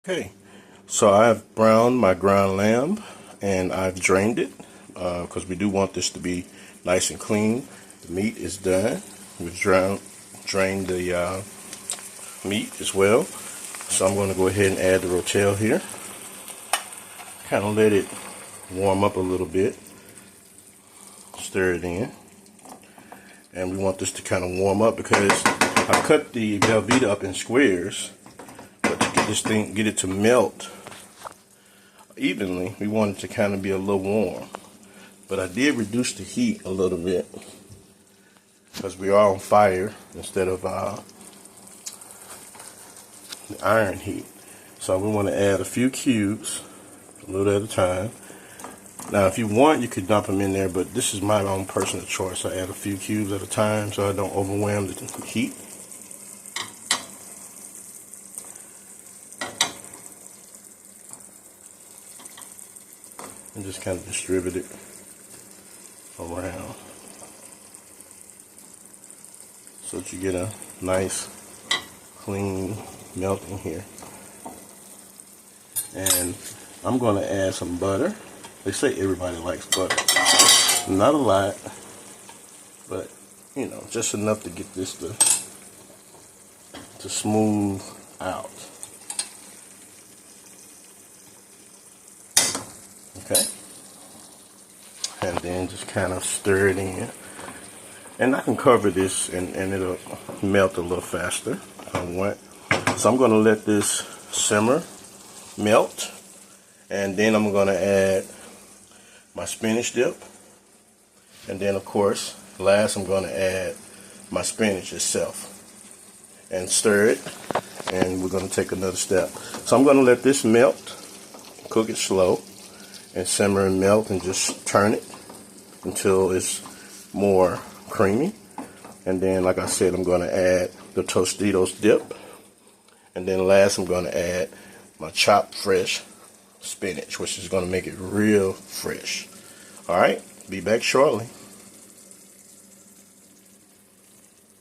Okay, so I've browned my ground lamb and I've drained it because we do want this to be nice and clean. The meat is done. We've drained the meat as well. So I'm going to go ahead and add the rotel here. Kind of let it warm up a little bit. Stir it in. And we want this to kind of warm up because I cut the Velveeta up in squares. But to get it to melt evenly, we want it to kind of be a little warm. But I did reduce the heat a little bit because we are on fire instead of the iron heat. So we want to add a few cubes, a little at a time. Now if you want, you could dump them in there, but this is my own personal choice. I add a few cubes at a time so I don't overwhelm the heat. And just kind of distribute it around so that you get a nice clean melting here. And I'm going to add some butter. They say everybody likes butter. Not a lot, but you know, just enough to get this to smooth out. Okay, and then just kind of stir it in, and I can cover this and it'll melt a little faster if I want. So I'm going to let this simmer, melt, and then I'm going to add my spinach dip, and then of course last I'm going to add my spinach itself and stir it, and we're going to take another step. So I'm going to let this melt, cook it slow and simmer and melt, and just turn it until it's more creamy. And then, like I said, I'm going to add the Tostitos dip, and then last I'm going to add my chopped fresh spinach, which is going to make it real fresh. Alright, be back shortly.